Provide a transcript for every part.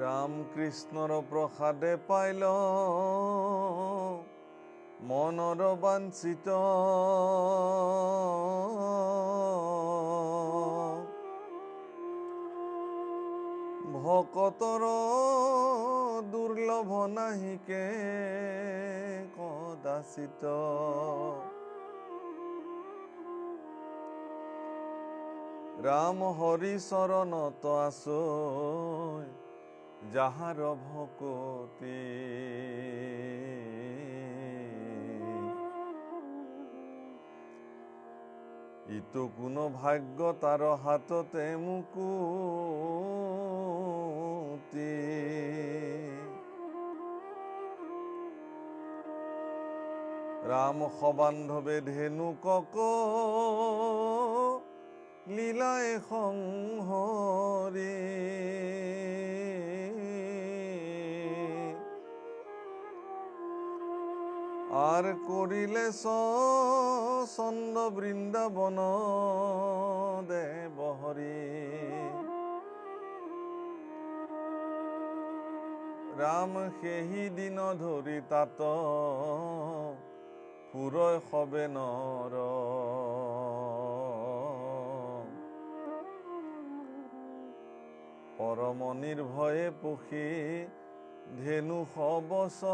ৰাম কৃষ্ণৰ প্ৰসাদে পাইল মনৰ বাঞ্ছিত ভকতৰ দুৰ্লভ নাহিকে কদাচিত ৰাম হৰি চৰণত আছৈ যাহাৰ ভকতি ইটো কোনো ভাগ্য তাৰ হাততে মুকুতি ৰাম সবান্ধৱে ধেনুকক লীলায় সংহৰি আৰ কৰিলে ছন্দ বৃন্দাবন দেবহৰি ৰাম সেহি দিন ধৰি তাত পুৰয় সবে নৰ পৰম নিৰ্ভয়ে পখী ধেনু সবসৰ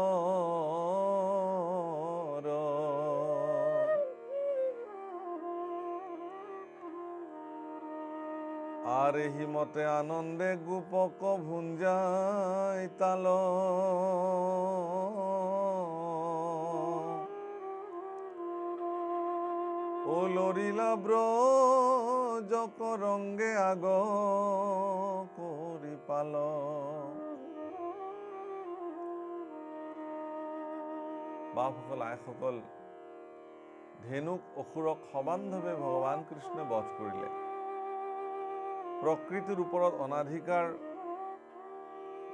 আৰ হিমতে আনন্দে গোপক ভুঞ্জাই তাল ও লৰিলা ব্ৰজক ৰংগে আগ কৰি পাল বাপসকল আইসকল ধেনুক অসুৰক সবান্ধৱে ভগৱান কৃষ্ণই বধ কৰিলে প্ৰকৃতিৰ ওপৰত অনাধিকাৰ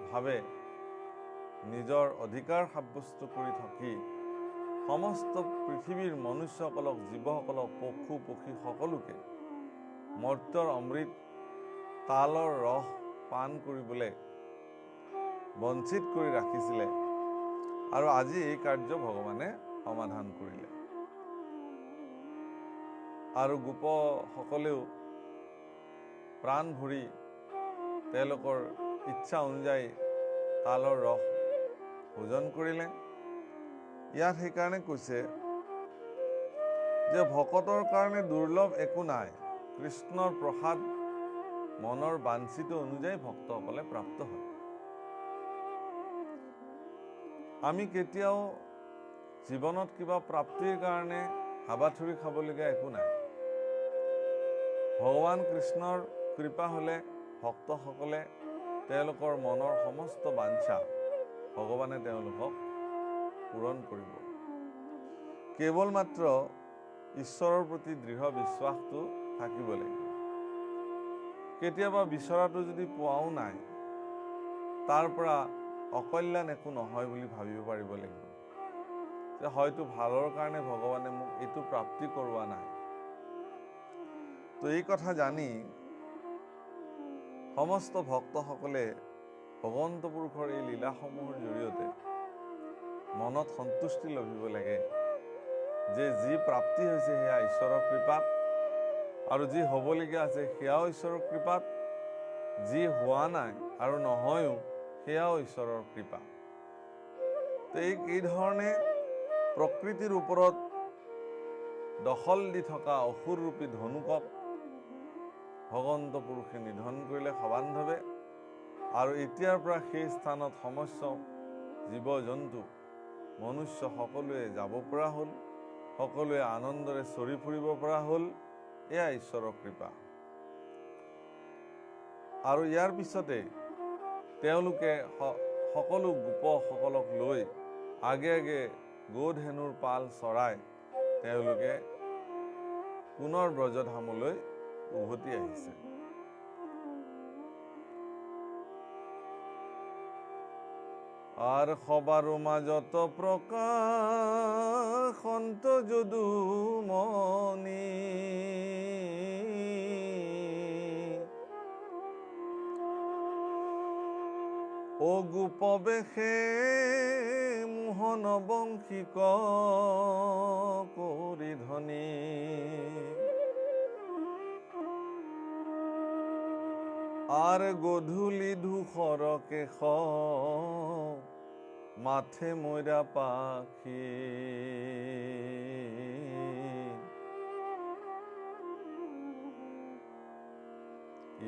ভাৱে নিজৰ অধিকাৰ সাব্যস্ত কৰি থাকি সমস্ত পৃথিৱীৰ মনুষ্যসকলক জীৱসকলক পশু পক্ষী সকলোকে মৰ্ত্যৰ অমৃত তালৰ ৰস পান কৰিবলৈ বঞ্চিত কৰি ৰাখিছিলে আৰু আজি এই কাৰ্য ভগৱানে সমাধান কৰিলে আৰু গোপসকলেও প্ৰাণ ভৰি তেওঁলোকৰ ইচ্ছা অনুযায়ী তালৰ ৰস ভোজন কৰিলে ইয়াত সেইকাৰণে কৈছে যে ভকতৰ কাৰণে দুৰ্লভ একো নাই কৃষ্ণৰ প্ৰসাদ মনৰ বাঞ্ছিত অনুযায়ী ভক্তসকলে প্ৰাপ্ত হয় আমি কেতিয়াও জীৱনত কিবা প্ৰাপ্তিৰ কাৰণে হাবাথুৰি খাবলগীয়া একো নাই ভগৱান কৃষ্ণৰ কৃপা হ'লে ভক্তসকলে তেওঁলোকৰ মনৰ সমস্ত বাঞ্ছা ভগৱানে তেওঁলোকক পূৰণ কৰিব কেৱল মাত্ৰ ঈশ্বৰৰ প্ৰতি দৃঢ় বিশ্বাসটো থাকিব লাগিব কেতিয়াবা বিচৰাটো যদি পোৱাও নাই তাৰ পৰা অকল্যাণ একো নহয় বুলি ভাবিব পাৰিব লাগিব যে হয়তো ভালৰ কাৰণে ভগৱানে মোক এইটো প্ৰাপ্তি কৰোৱা নাই তো এই কথা জানি সমস্ত ভক্তসকলে ভগৱন্ত পুৰুষৰ এই লীলাসমূহৰ জৰিয়তে মনত সন্তুষ্টি লভিব লাগে যে যি প্ৰাপ্তি হৈছে সেয়া ঈশ্বৰৰ কৃপাত আৰু যি হ'বলগীয়া আছে সেয়াও ঈশ্বৰৰ কৃপাত যি হোৱা নাই আৰু নহয়ও সেয়াও ঈশ্বৰৰ কৃপা তো এই ধৰণে প্ৰকৃতিৰ ওপৰত দখল দি থকা অসুৰৰূপী ধনুকক ভগৱন্ত পুৰুষে নিধন কৰিলে সবান্ধৱে আৰু এতিয়াৰ পৰা সেই স্থানত সমস্ত জীৱ জন্তু মনুষ্য সকলোৱে যাব পৰা হ'ল সকলোৱে আনন্দৰে চৰি ফুৰিব পৰা হ'ল এয়া ঈশ্বৰৰ কৃপা আৰু ইয়াৰ পিছতে তেওঁলোকে সকলো গোপসকলক লৈ আগে আগে গোধেনুৰ পাল চৰাই তেওঁলোকে পুনৰ ব্ৰজধামলৈ উভতি আহিছে আৰ সবাৰ মাজত প্ৰকাশন্ত যদু মনি ও গোপবেশে মোহন বংশীক কৰি ধনী আৰ গধূলি ধূসৰ কেশ মাথে ময়ৰা পাখি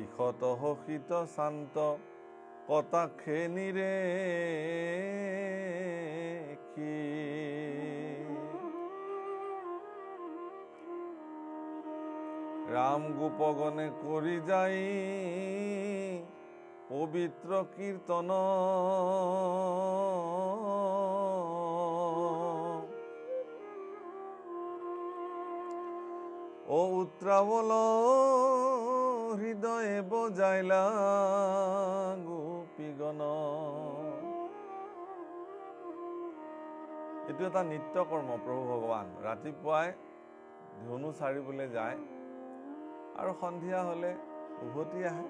ইশত হসিত শান্ত কটাক্ষে নিৰে ৰাম গোপগণে কৰি যাই পবিত্ৰ কীৰ্তন ও উত্ৰাবল হৃদয়ে বজাইলা গোপীগণ। এইটো এটা নিত্য কৰ্ম প্ৰভু ভগৱান ৰাতিপুৱাই ধনু চাৰিবলৈ যায় আৰু সন্ধিয়া হলে উভতি আহে।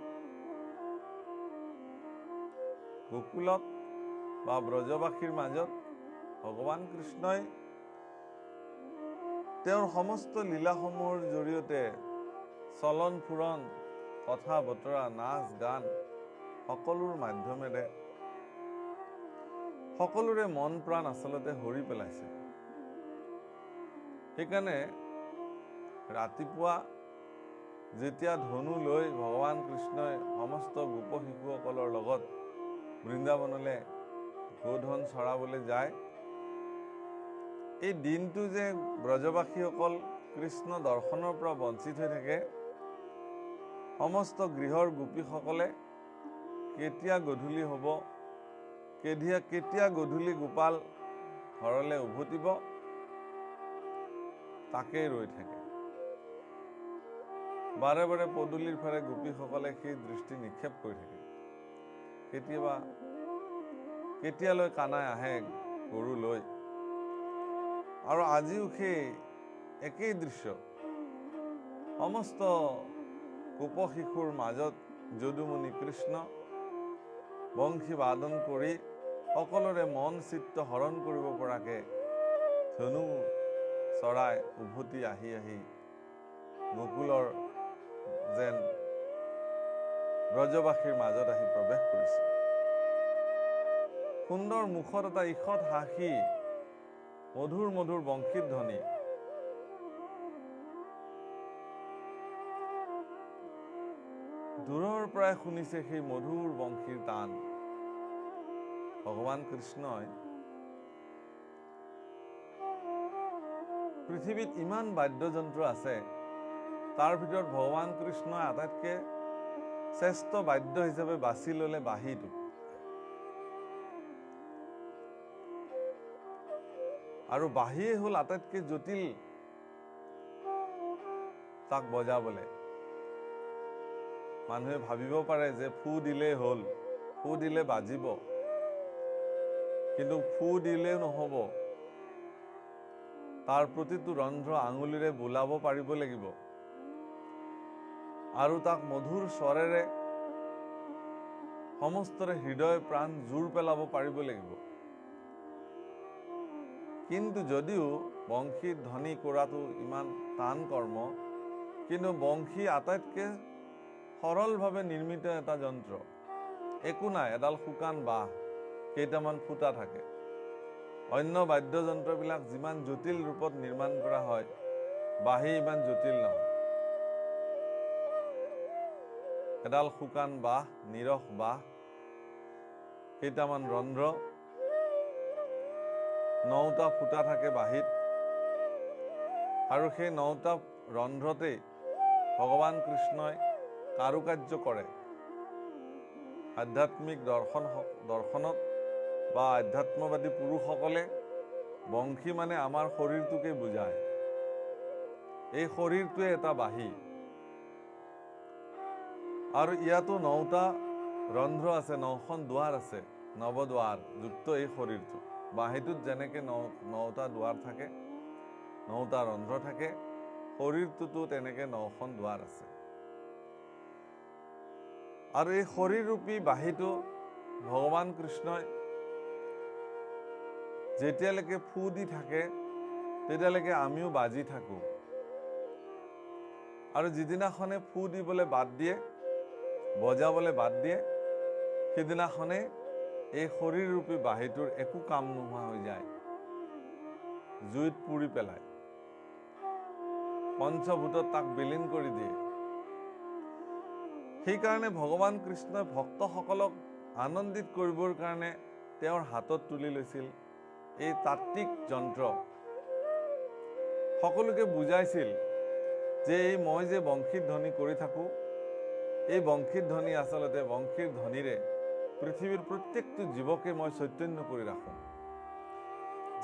গোকুলত বা ব্ৰজবাসীৰ মাজত ভগৱান কৃষ্ণই তেওঁৰ সমস্ত লীলাসমূহৰ জৰিয়তে চলন ফুৰন কথা বতৰা নাচ গান সকলোৰ মাধ্যমেৰে সকলোৰে মন প্ৰাণ আচলতে হৰি পেলাইছে। সেইকাৰণে ৰাতিপুৱা যেতিয়া ধনু লৈ ভগৱান কৃষ্ণই সমস্ত গোপ শিশুসকলৰ লগত বৃন্দাবনলৈ গোধন চৰাবলৈ যায়, এই দিনটো যে ব্ৰজবাসীসকল কৃষ্ণ দৰ্শনৰ পৰা বঞ্চিত হৈ থাকে, সমস্ত গৃহৰ গোপীসকলে কেতিয়া গধূলি হ'ব, কেতিয়া গধূলি গোপাল ঘৰলৈ উভতিব তাকেই ৰৈ থাকে। বাৰে বাৰে পদূলিৰ ফালে গোপীসকলে সেই দৃষ্টি নিক্ষেপ কৰি থাকে। কেতিয়ালৈ কানাই আহে গৰু লৈ, আৰু আজিও সেই একেই দৃশ্য সমস্ত গোপ শিশুৰ মাজত যদুমণি কৃষ্ণ বংশী বাদন কৰি সকলোৰে মন চিত্ত হৰণ কৰিব পৰাকে ধনু চৰাই উভতি আহি গোকুলৰ যেন ব্ৰজবাসীৰ মাজত আহি প্ৰৱেশ কৰিছে। সুন্দৰ মুখত এটা ঈষৎ হাসি, মধুৰ মধুৰ বংশীৰ ধ্বনি। দূৰৰ পৰাই শুনিছে সেই মধুৰ বংশীৰ তান। ভগৱান কৃষ্ণই পৃথিৱীত ইমান বাদ্যযন্ত্ৰ আছে, তাৰ ভিতৰত ভগৱান কৃষ্ণই আটাইতকৈ শ্ৰেষ্ঠ বাদ্য হিচাপে বাছি ল'লে বাঁহীটো। আৰু বাঁহীয়ে হ'ল আটাইতকৈ জটিল তাক বজাবলে। মানুহে ভাবিব পাৰে যে ফু দিলেই হ'ল, ফু দিলে বাজিব, কিন্তু ফু দিলেও নহ'ব, তাৰ প্ৰতিটো ৰন্ধ্ৰ আঙুলিৰে বোলাব পাৰিব লাগিব আৰু তাক মধুৰ স্বৰেৰে সমস্তৰে হৃদয় প্ৰাণ জোৰ পেলাব পাৰিব লাগিব। কিন্তু যদিও বংশী ধ্বনি কৰাটো ইমান টান কৰ্ম, কিন্তু বংশী আটাইতকৈ সৰলভাৱে নিৰ্মিত এটা যন্ত্ৰ। একো নাই, এডাল শুকান বাঁহ, কেইটামান ফুটা থাকে। অন্য বাদ্যযন্ত্ৰবিলাক যিমান জটিল ৰূপত নিৰ্মাণ কৰা হয়, বাঁহী ইমান জটিল নহয়। এডাল শুকান বাঁহ, নিৰস বাঁহ, কেইটামান ৰন্ধ্ৰ, 9টা ফুটা থাকে বাঁহীত, আৰু সেই 9টা ৰন্ধ্ৰতেই ভগৱান কৃষ্ণই কাৰুকাৰ্য কৰে। আধ্যাত্মিক দৰ্শনত বা আধ্যাত্মবাদী পুৰুষসকলে বংশী মানে আমাৰ শৰীৰটোকে বুজায়। এই শৰীৰটোৱে এটা বাঁহী, আৰু ইয়াতো 9টা ৰন্ধ্ৰ আছে, 9খন দুৱাৰ আছে, নৱদ্বাৰ যুক্ত এই শৰীৰটো। বাঁহীটোত যেনেকৈ 9টা দুৱাৰ থাকে, 9টা ৰন্ধ্ৰ থাকে, শৰীৰটোতো তেনেকৈ 9খন দুৱাৰ আছে। আৰু এই শৰীৰৰূপী বাঁহীটো ভগৱান কৃষ্ণই যেতিয়ালৈকে ফু দি থাকে তেতিয়ালৈকে আমিও বাজি থাকোঁ, আৰু যিদিনাখনে ফু দিবলৈ বাদ দিয়ে, বজাবলৈ বাদ দিয়ে, সেইদিনাখনে এই শৰীৰৰূপী বাঁহীটোৰ একো কাম নোহোৱা হৈ যায়, জুইত পুৰি পেলায়, পঞ্চভূতত তাক বিলীন কৰি দিয়ে। সেইকাৰণে ভগৱান কৃষ্ণই ভক্তসকলক আনন্দিত কৰিবৰ কাৰণে তেওঁৰ হাতত তুলি লৈছিল এই তাত্ত্বিক যন্ত্ৰ। সকলোকে বুজাইছিল যে এই মই যে বংশীৰ ধ্বনি কৰি থাকোঁ, এই বংশীৰ ধ্বনি আচলতে বংশীৰ ধ্বনিৰে পৃথিৱীৰ প্ৰত্যেকটো জীৱকে মই চৈতন্য কৰি ৰাখোঁ।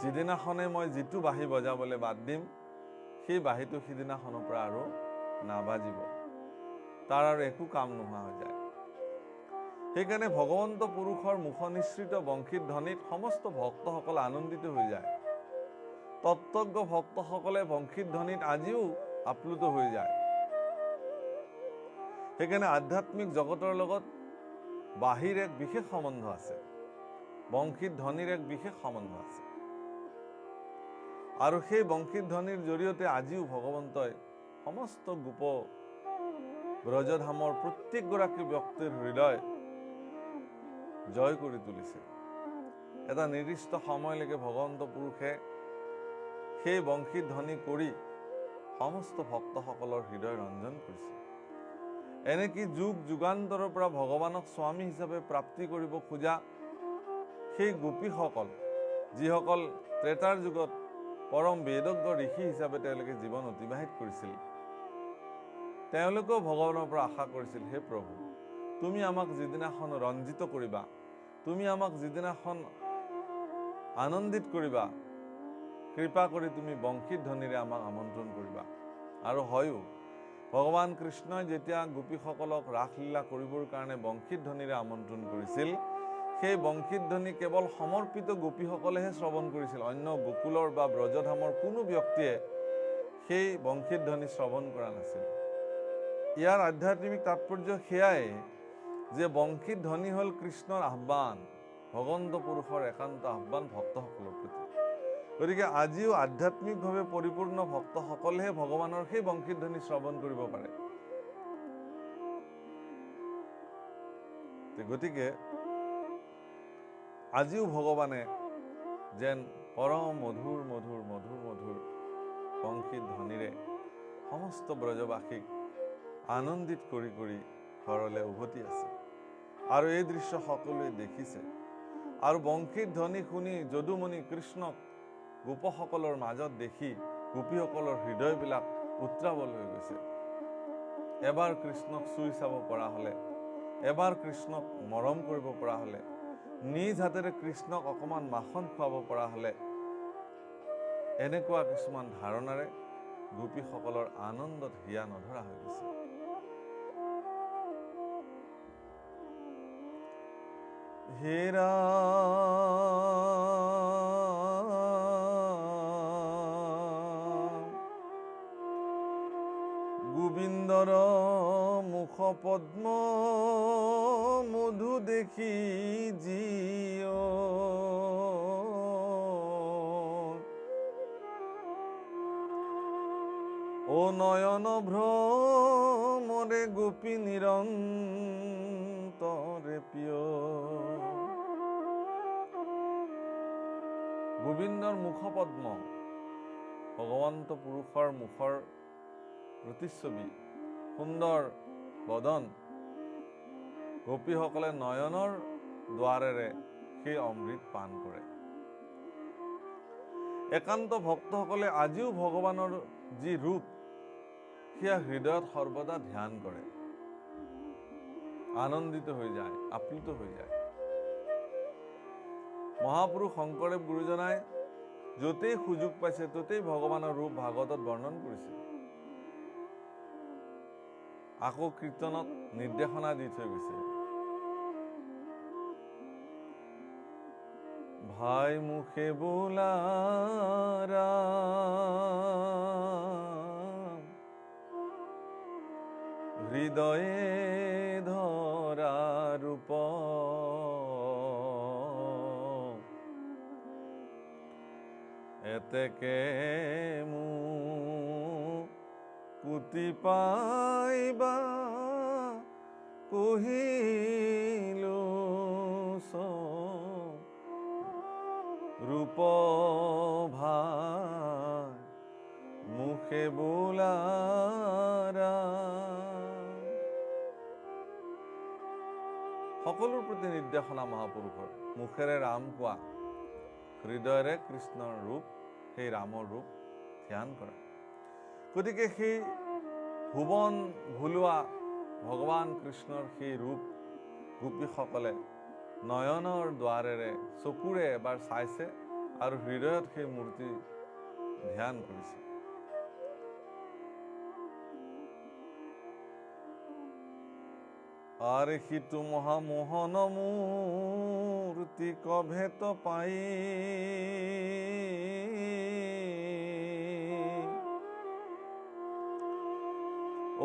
যিদিনাখনে মই যিটো বাঁহী বজাবলৈ বাদ দিম, সেই বাঁহীটো সিদিনাখনৰ পৰা আৰু নাবাজিব, তাৰ আৰু একো কাম নোহোৱা হৈ যায়। সেইকাৰণে ভগৱন্ত পুৰুষৰ মুখনিসৃত বংশীৰ ধ্বনিত সমস্ত ভক্তসকল আনন্দিত হৈ যায়। তত্ত্বজ্ঞ ভক্তসকলে বংশীৰ ধ্বনিত আজিও আপ্লুত হৈ যায়। সেইকাৰণে আধ্যাত্মিক জগতৰ লগত বাঁহীৰ এক বিশেষ সম্বন্ধ আছে, বংশীৰ ধ্বনিৰ এক বিশেষ সম্বন্ধ আছে। আৰু সেই বংশীৰ ধ্বনিৰ জৰিয়তে আজিও ভগৱন্তই সমস্ত গোপ ব্ৰজধামৰ প্ৰত্যেকগৰাকী ব্যক্তিৰ হৃদয় জয় কৰি তুলিছে। এটা নিৰ্দিষ্ট সময়লৈকে ভগৱন্ত পুৰুষে সেই বংশীৰ ধ্বনি কৰি সমস্ত ভক্তসকলৰ হৃদয় ৰঞ্জন কৰিছে। এনেকি যুগ যুগান্তৰৰ পৰা ভগৱানক স্বামী হিচাপে প্ৰাপ্তি কৰিব খোজা সেই গোপীসকল, যিসকল ত্ৰেতাৰ যুগত পৰম বেদজ্ঞ ঋষি হিচাপে তেওঁলোকে জীৱন অতিবাহিত কৰিছিল, তেওঁলোকেও ভগৱানৰ পৰা আশা কৰিছিল, হে প্ৰভু, তুমি আমাক যিদিনাখন ৰঞ্জিত কৰিবা, তুমি আমাক যিদিনাখন আনন্দিত কৰিবা, কৃপা কৰি তুমি বংশীৰ ধ্বনিৰে আমাক আমন্ত্ৰণ কৰিবা। আৰু হয়ো ভগৱান কৃষ্ণই যেতিয়া গোপীসকলক ৰাসলীলা কৰিবৰ কাৰণে বংশীৰ ধ্বনিৰে আমন্ত্ৰণ কৰিছিল, সেই বংশীৰ ধ্বনি কেৱল সমৰ্পিত গোপীসকলেহে শ্ৰৱণ কৰিছিল। অন্য গোকুলৰ বা ব্ৰজধামৰ কোনো ব্যক্তিয়ে সেই বংশীৰ ধ্বনি শ্ৰৱণ কৰা নাছিল। ইয়াৰ আধ্যাত্মিক তাৎপৰ্য সেয়াই যে বংশীৰ ধ্বনি হ'ল কৃষ্ণৰ আহ্বান, ভগৱন্ত পুৰুষৰ একান্ত আহ্বান ভক্তসকলৰ প্ৰতি। গতিকে আজিও আধ্যাত্মিকভাৱে পৰিপূৰ্ণ ভক্তসকলেহে ভগৱানৰ সেই বংশীৰ ধ্বনি শ্ৰৱণ কৰিব পাৰে। গতিকে আজিও ভগৱানে যেন পৰম মধুৰ মধুৰ মধুৰ মধুৰ বংশীৰ ধ্বনিৰে সমস্ত ব্ৰজবাসীক আনন্দিত কৰি কৰি ঘৰলৈ উভতি আছে। আৰু এই দৃশ্য সকলোৱে দেখিছে। আৰু বংশীৰ ধ্বনি শুনি যদুমণি কৃষ্ণক গোপসকলৰ মাজত দেখি গোপীসকলৰ হৃদয়বিলাক উত্ৰাৱল হৈ গৈছে। এবাৰ কৃষ্ণক চুই চাব পৰা হ'লে, এবাৰ কৃষ্ণক মৰম কৰিব পৰা হ'লে, নিজ হাতেৰে কৃষ্ণক অকণমান মাখন খুৱাব পৰা হ'লে, এনেকুৱা কিছুমান ধাৰণাৰে গোপীসকলৰ আনন্দত হিয়া নধৰা হৈ গৈছে। হেৰা গোবিন্দৰ মুখ পদ্ম মধু দেখি জিয়, ও নয়ন ভ্ৰমৰে গোপী নিৰন্তৰে প্ৰিয়। গোবিন্দৰ মুখপদ্ম, ভগৱন্ত পুৰুষৰ মুখৰ প্ৰতিচ্ছবি, সুন্দৰ বদন, গোপীসকলে নয়নৰ দ্বাৰেৰে সেই অমৃত পান কৰে। একান্ত ভক্তসকলে আজিও ভগৱানৰ যি ৰূপ সেয়া হৃদয়ত সৰ্বদা ধ্যান কৰে, আনন্দিত হৈ যায়, আপ্লুত হৈ যায়। মহাপুৰুষ শংকৰদেৱ গুৰুজনাই য'তেই সুযোগ পাইছে ততেই ভগৱানৰ ৰূপ ভাগৱতত বৰ্ণন কৰিছে। আকৌ কীৰ্তনত নিৰ্দেশনা দি থৈ গৈছে। ভাই মুখে বোলা ৰাম, হৃদয়ে ধৰা ৰূপ, এতেকে কুটি পাইবা কহিলো ৰূপ ভাই মুখে বোলাৰা। সকলোৰ প্ৰতি নিৰ্দেশনা মহাপুৰুষৰ, মুখেৰে ৰাম কোৱা, হৃদয়েৰে কৃষ্ণৰ ৰূপ, সেই ৰামৰ ৰূপ ধ্যান কৰা। গতিকে সেই ভুৱন ভুলোৱা ভগৱান কৃষ্ণৰ সেই ৰূপ গোপীসকলে নয়নৰ দ্বাৰেৰে চকুৰে এবাৰ চাইছে আৰু হৃদয়ত সেই মূৰ্তি ধ্যান কৰিছে। আর সিটো মহামোহন মূর্তি কভেত পাই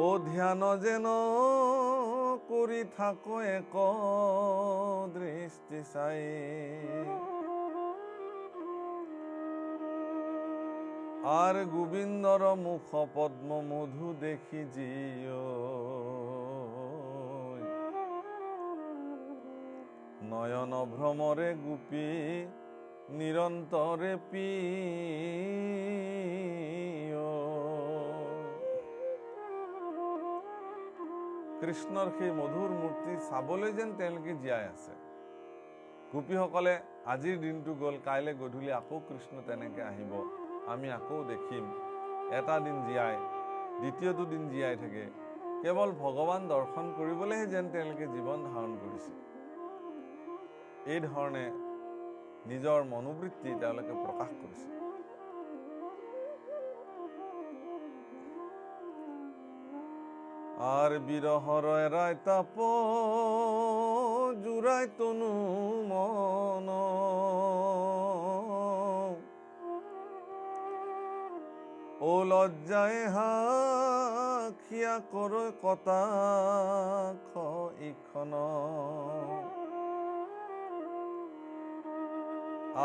ও ধ্যান যেন করি থাকো এক দৃষ্টি চাই। আর গোবিন্দর মুখ পদ্ম মধু দেখি জিও নয়ন ভ্রমরে গোপী নিরন্তরে পিয়। কৃষ্ণৰ সেই মধুৰ মূৰ্তি চাবলৈ যেন তেওঁলোকে জীয়াই আছে। গোপীসকলে আজিৰ দিনটো গ'ল, কাইলৈ গধূলি আকৌ কৃষ্ণ তেনেকে আহিব, আমি আকৌ দেখিম। এটা দিন জীয়াই দ্বিতীয়টো দিন জীয়াই থাকে, কেৱল ভগৱান দৰ্শন কৰিবলৈহে যেন তেওঁলোকে জীৱন ধাৰণ কৰিছে। এই ধৰণে নিজৰ মনোবৃত্তি তেওঁলোকে প্ৰকাশ কৰিছে। আর বিরহর এরাই তাপ জুড়াই তনু মন ও লজ্জায় হাখিয়া করে কথা ইখন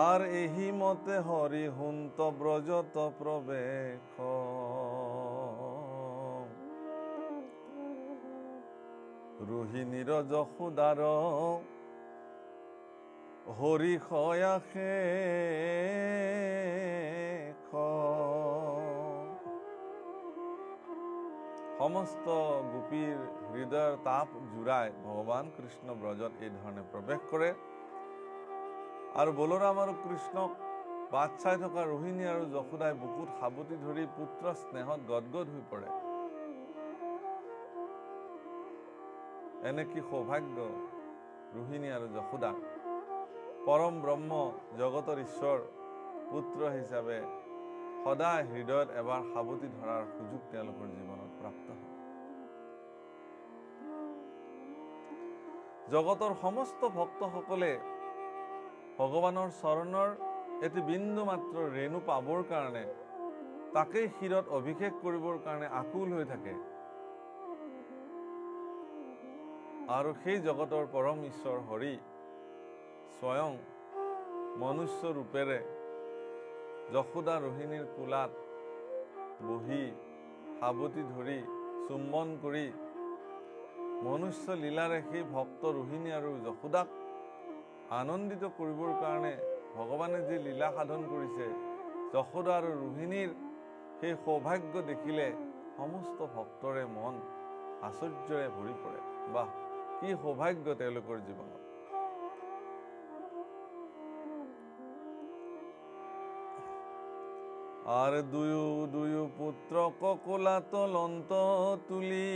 আর এহি মতে হরি হুন্ত ব্রজত প্রবেশ রোহিণীর যশোদার হরি খয়াখে সমস্ত গোপীৰ হৃদয়ৰ তাপ জুৰাই ভগৱান কৃষ্ণ ব্ৰজত এই ধৰণে প্ৰৱেশ কৰে। আৰু বলৰাম আৰু কৃষ্ণক বাট চাই থকা ৰোহিণী আৰু যশোদাই বুকুত সাবতি ধৰি পুত্ৰ স্নেহত গদগদ হৈ পৰে। এনে কি সৌভাগ্য ৰোহিণী আৰু যশোদা, পৰম ব্ৰহ্ম জগতৰ ঈশ্বৰ পুত্ৰ হিচাপে সদায় হৃদয়ত এবাৰ সাবতি ধৰাৰ সুযোগ তেওঁলোকৰ জীৱনত প্ৰাপ্ত হয়। জগতৰ সমস্ত ভক্তসকলে ভগৱানৰ চৰণৰ এটি বিন্দু মাত্ৰ ৰেণু পাবৰ কাৰণে, তাকেই শিৰত অভিষেক কৰিবৰ কাৰণে আকুল হৈ থাকে। আৰু সেই জগতৰ পৰম ঈশ্বৰ হৰি স্বয়ং মনুষ্য ৰূপেৰে যশোদা ৰোহিণীৰ কোলাত বহি সাবতি ধৰি চুম্বন কৰি মনুষ্য লীলাৰে সেই ভক্ত ৰোহিণী আৰু যশোদাক আনন্দিত কৰিবৰ কাৰণে ভগৱানে যি লীলা সাধন কৰিছে, যশোদা আৰু ৰোহিণীৰ সেই সৌভাগ্য দেখিলে সমস্ত ভক্তৰে মন আশ্চৰ্যৰে ভৰি পৰে। বাহ, কি সৌভাগ্য তেওঁলোকৰ জীৱনত। আৰ দুয়ো দুয়ো পুত্ৰ ককলা তলন্ত তুলি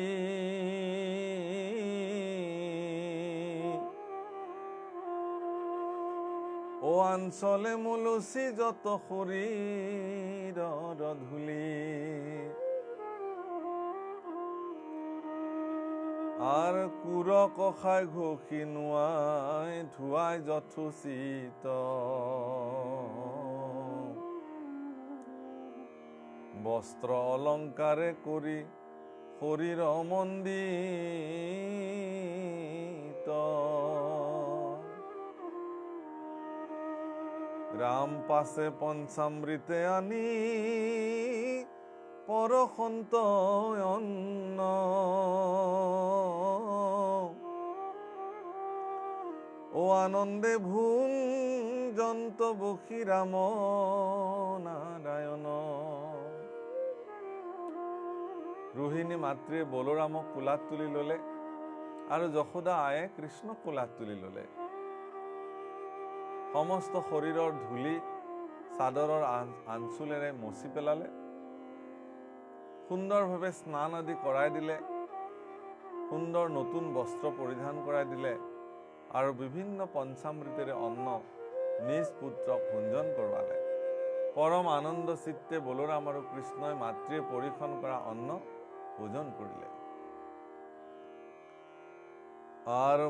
ও আঞ্চলে মলসি যত শৰীৰৰ ধূলি আৰ কুৰ কষাই ঘষি নোৱাই ধুৱাই যথোচিত বস্ত্ৰ অলংকাৰে কৰি শৰীৰ মণ্ডিত ৰাম পাছে পঞ্চামৃতে আনি পৰসন্ত অন্ন ও আনন্দে ভুং জন্ত বসি ৰাম নাৰায়ণ। ৰোহিণী মাতৃয়ে বলোৰামক কোলাত তুলি ললে আৰু যশোদা আয়ে কৃষ্ণক কোলাত তুলি ললে। সমস্ত শৰীৰৰ ধূলি চাদৰৰ আঞ্চুলেৰে মচি পেলালে, সুন্দৰভাৱে স্নান আদি কৰাই দিলে, সুন্দৰ নতুন বস্ত্ৰ পৰিধান কৰাই দিলে আৰু বিভিন্ন পঞ্চামৃতেৰে অন্ন নিজ পুত্ৰক ভোজন কৰোৱালে। পৰম আনন্দ চিত্তে বলোৰাম আৰু কৃষ্ণই মাতৃয়ে পৰিশন কৰা অন্ন ভোজন কৰিলে। আৰ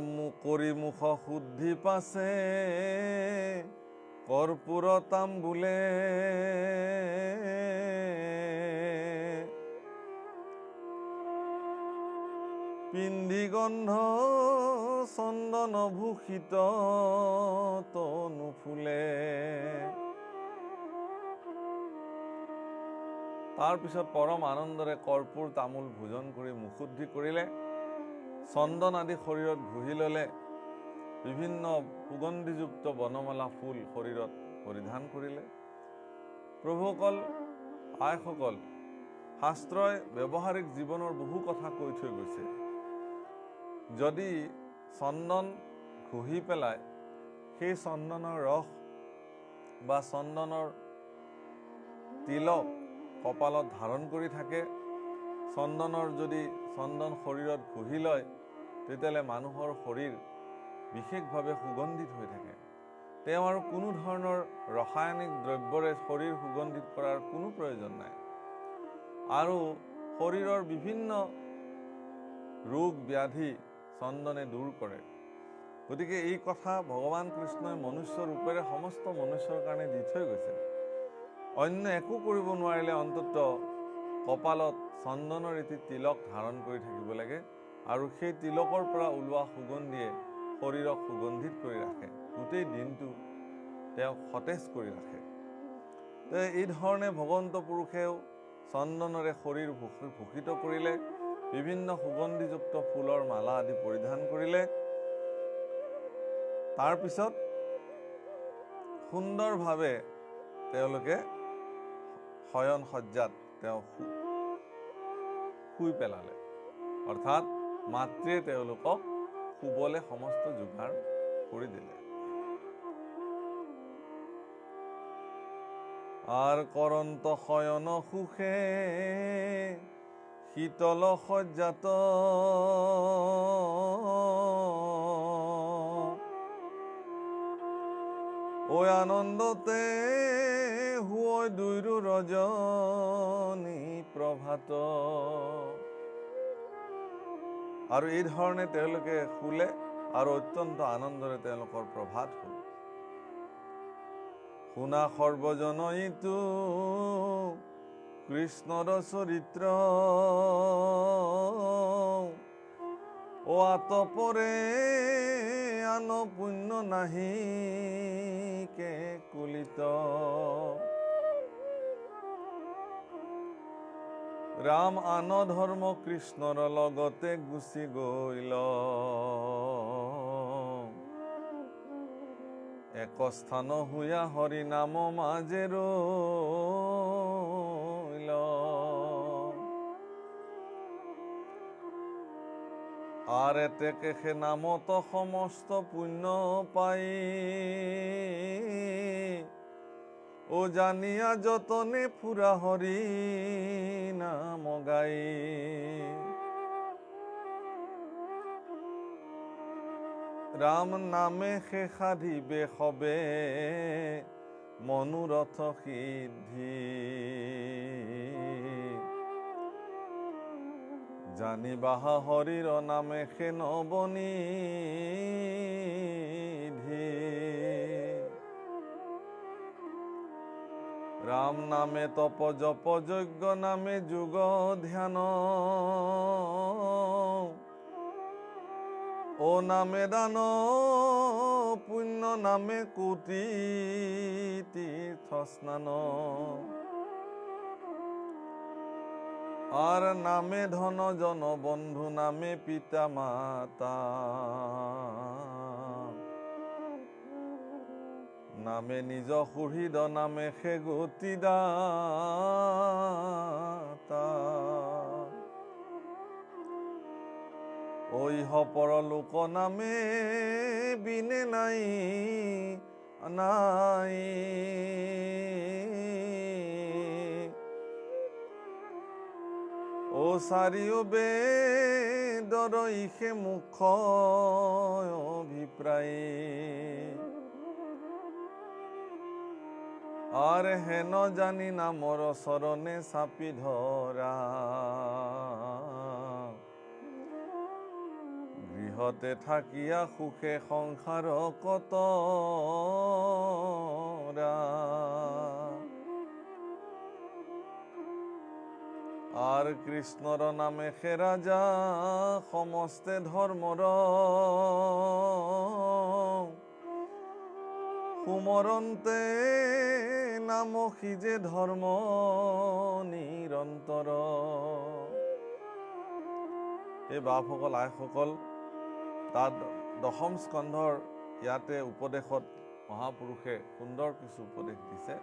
কৰি মুখ শুদ্ধি পাছে কৰ্পূৰ তাম্বুলে পিন্ধি গন্ধ চন্দন ভূষিত তনু ফুলে। তাৰপিছত পৰম আনন্দৰে কৰ্পূৰ তামোল ভোজন কৰি মুখশুদ্ধি কৰিলে, চন্দন আদি শৰীৰত ঘঁহি ললে, বিভিন্ন সুগন্ধিযুক্ত বনমালা ফুল শৰীৰত পৰিধান কৰিলে। প্ৰভুসকল, আইসকল, শাস্ত্ৰই ব্যৱহাৰিক জীৱনৰ বহু কথা কৈ থৈ গৈছে। যদি চন্দন ঘঁহি পেলাই সেই চন্দনৰ ৰস বা চন্দনৰ তিলক কপালত ধাৰণ কৰি থাকে, চন্দনৰ যদি চন্দন শৰীৰত ঘঁহি লয়, তেতিয়াহ'লে মানুহৰ শৰীৰ বিশেষভাৱে সুগন্ধিত হৈ থাকে। তেওঁ আৰু কোনো ধৰণৰ ৰাসায়নিক দ্ৰব্যৰে শৰীৰ সুগন্ধিত কৰাৰ কোনো প্ৰয়োজন নাই আৰু শৰীৰৰ বিভিন্ন ৰোগ ব্যাধি চন্দনে দূৰ কৰে। গতিকে এই কথা ভগৱান কৃষ্ণই মনুষ্য ৰূপেৰে সমস্ত মনুষ্যৰ কাৰণে দি থৈ গৈছে। অন্য একো কৰিব নোৱাৰিলে অন্ততঃ কপালত চন্দনৰ এটি তিলক ধাৰণ কৰি থাকিব লাগে আৰু সেই তিলকৰ পৰা ওলোৱা সুগন্ধিয়ে শৰীৰক সুগন্ধিত কৰি ৰাখে, গোটেই দিনটো তেওঁক সতেজ কৰি ৰাখে। এই ধৰণে ভগৱন্ত পুৰুষেও চন্দনৰে শৰীৰ ভূষিত কৰিলে, বিভিন্ন সুগন্ধিযুক্ত ফুলৰ মালা আদি পৰিধান কৰিলে। তাৰপিছত সুন্দৰভাৱে তেওঁলোকে শয়ন সজ্জাত তেওঁ শুই পেলালে, অৰ্থাৎ মাতৃয়ে তেওঁলোকক শুবলৈ সমস্ত যোগাৰ কৰি দিলে। আর করন্ত শয়ন সুখে শীতল সজ্জাত ও আনন্দতে হুয় দুইরু রজনী প্রভাত। আৰু এই ধৰণে তেওঁলোকে শুলে আৰু অত্যন্ত আনন্দৰে তেওঁলোকৰ প্ৰভাত হ'ল। শুনা সৰ্বজনইতো কৃষ্ণৰ চৰিত্ৰ ও আতপৰে আন পুণ্য নাহি কে কুলিত। ৰাম আন ধৰ্ম কৃষ্ণৰ লগতে গুচি গইল, এক স্থান হুয়া হৰি নাম মাজে ৰইল। আর এতেকে সে নামত সমস্ত পুণ্য পাই ও জানিয়া যতনে ফুরা হরি নাম গাই। রাম নামে সে সাধিবে সবে মনোরথ সিদ্ধি, জানিবাহা হরির নামে সে নবনিধি। রাম নামে তপ জপ যজ্ঞ নামে যুগ ধ্যান, ও নামে দান পুণ্য নামে কোটি তীর্থ স্নান আর নামে ধন জন বন্ধু নামে পিতা মাতা নামে নিজ সুহৃদ নামে সে গতি দাতা ঐহ পরলোক নামে বিনে নাই নাই ও সারিও বেদর ইহে মুখ অভিপ্রায় আর হেন জানি নামর শরণে চাপি ধরা গৃহতে থাকিয়া সুখে সংসার কত আর কৃষ্ণর নামে সে রাজা সমস্তে ধর্মর সুমরন্তে নাম সিজে ধর্ম নিৰন্তৰ। এই বাপসকল আইসকল তাত দশম স্কন্ধৰ ইয়াতে উপদেশত মহাপুৰুষে সুন্দৰ কিছু উপদেশ দিছে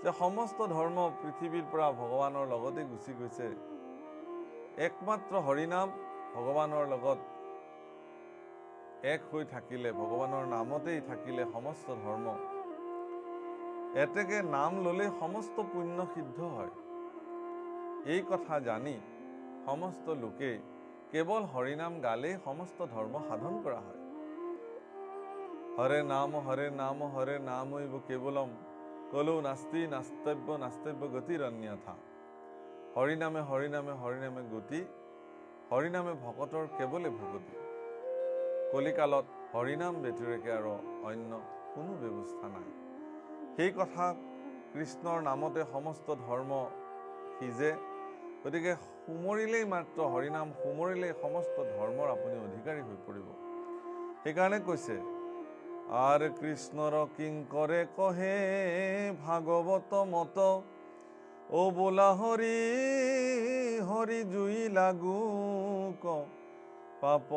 যে সমস্ত ধৰ্ম পৃথিৱীৰ পৰা ভগৱানৰ লগতে গুচি গৈছে, একমাত্ৰ হৰিনাম ভগৱানৰ লগত এক হৈ থাকিলে, ভগৱানৰ নামতেই থাকিলে সমস্ত ধৰ্ম, এতেকে নাম ললে সমস্ত পুণ্য সিদ্ধ হয়। এই কথা জানি সমস্ত লোকে কেৱল হৰিনাম গালে সমস্ত ধৰ্ম সাধন কৰা হয়। হৰে নাম হৰে নামৈব কেৱলম কলো নাস্তি নাস্তব্য নাস্তব্য গতিৰ অন্যথা। হৰিনামে হৰিনামে হৰিনামে গতি, হৰিনামে ভকতৰ কেৱলে ভগতি। কলিকালত হৰিনাম ব্যতিৰেকে আৰু অন্য কোনো ব্যৱস্থা নাই। সেই কথা কৃষ্ণৰ নামতে সমস্ত ধৰ্ম সিজে। গতিকে সুমৰিলেই মাত্ৰ হৰিনাম সুমৰিলেই সমস্ত ধৰ্মৰ আপুনি অধিকাৰী হৈ পৰিব। সেইকাৰণে কৈছে আৰ কৃষ্ণৰ কিংকৰে কহে ভাগৱত মত, ও বোলা হৰি হৰি জুই লাগু ক পাপ